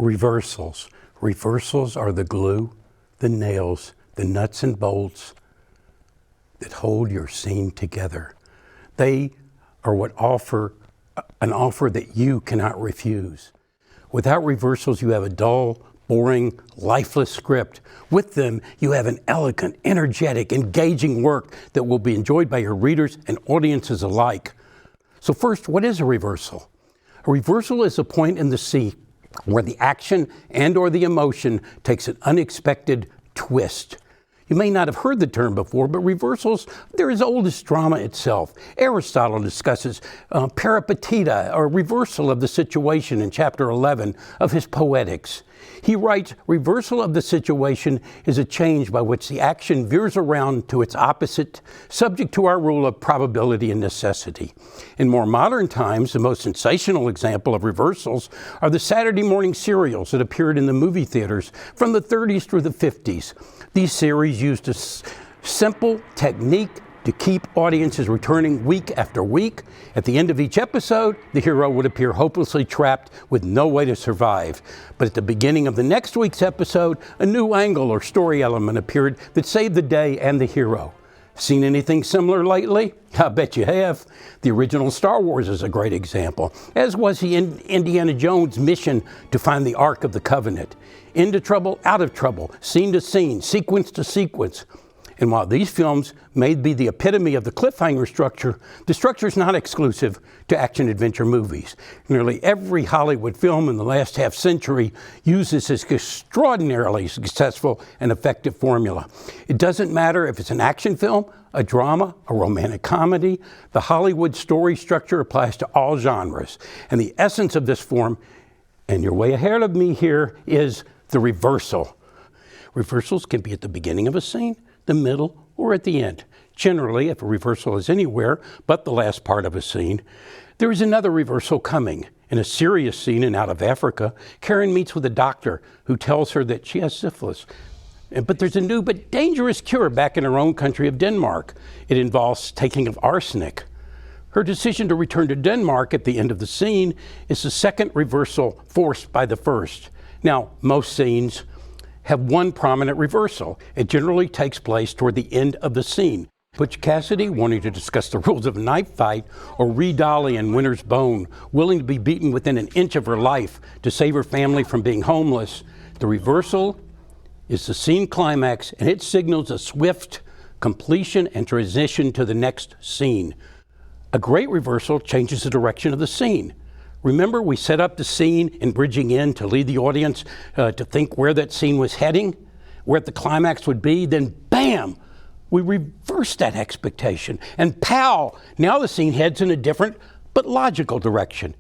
Reversals. Reversals are the glue, the nails, the nuts and bolts that hold your scene together. They are what offer an offer that you cannot refuse. Without reversals, you have a dull, boring, lifeless script. With them, you have an elegant, energetic, engaging work that will be enjoyed by your readers and audiences alike. So first, what is a reversal? A reversal is a point in the scene where the action and or the emotion takes an unexpected twist. You may not have heard the term before, but reversals, they're as old as drama itself. Aristotle discusses peripateta, or reversal of the situation, in chapter 11 of his Poetics. He writes, reversal of the situation is a change by which the action veers around to its opposite, subject to our rule of probability and necessity. In more modern times, the most sensational example of reversals are the Saturday morning serials that appeared in the movie theaters from the 30s through the 50s. These series used a simple technique to keep audiences returning week after week. At the end of each episode, the hero would appear hopelessly trapped with no way to survive. But at the beginning of the next week's episode, a new angle or story element appeared that saved the day and the hero. Seen anything similar lately? I bet you have. The original Star Wars is a great example, as was the Indiana Jones mission to find the Ark of the Covenant. Into trouble, out of trouble, scene to scene, sequence to sequence. And while these films may be the epitome of the cliffhanger structure, the structure is not exclusive to action-adventure movies. Nearly every Hollywood film in the last half-century uses this extraordinarily successful and effective formula. It doesn't matter if it's an action film, a drama, a romantic comedy. The Hollywood story structure applies to all genres. And the essence of this form, and you're way ahead of me here, is the reversal. Reversals can be at the beginning of a scene, the middle, or at the end. Generally, if a reversal is anywhere but the last part of a scene, there is another reversal coming. In a serious scene in Out of Africa, Karen meets with a doctor who tells her that she has syphilis. But there's a new but dangerous cure back in her own country of Denmark. It involves taking of arsenic. Her decision to return to Denmark at the end of the scene is the second reversal forced by the first. Now, most scenes have one prominent reversal. It generally takes place toward the end of the scene. Butch Cassidy wanting to discuss the rules of a knife fight, or Ree Dolly in Winter's Bone willing to be beaten within an inch of her life to save her family from being homeless. The reversal is the scene climax, and it signals a swift completion and transition to the next scene. A great reversal changes the direction of the scene. Remember, we set up the scene in bridging in to lead the audience to think where that scene was heading, where the climax would be, then bam, we reverse that expectation. And pow, now the scene heads in a different but logical direction.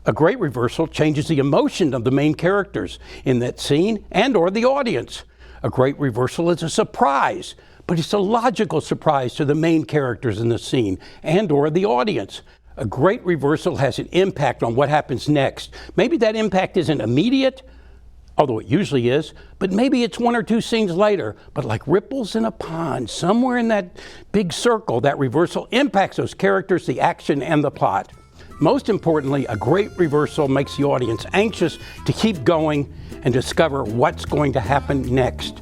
A great reversal changes the emotion of the main characters in that scene and or the audience. A great reversal is a surprise, but it's a logical surprise to the main characters in the scene and or the audience. A great reversal has an impact on what happens next. Maybe that impact isn't immediate, although it usually is, but maybe it's one or two scenes later. But like ripples in a pond, somewhere in that big circle, that reversal impacts those characters, the action, and the plot. Most importantly, a great reversal makes the audience anxious to keep going and discover what's going to happen next.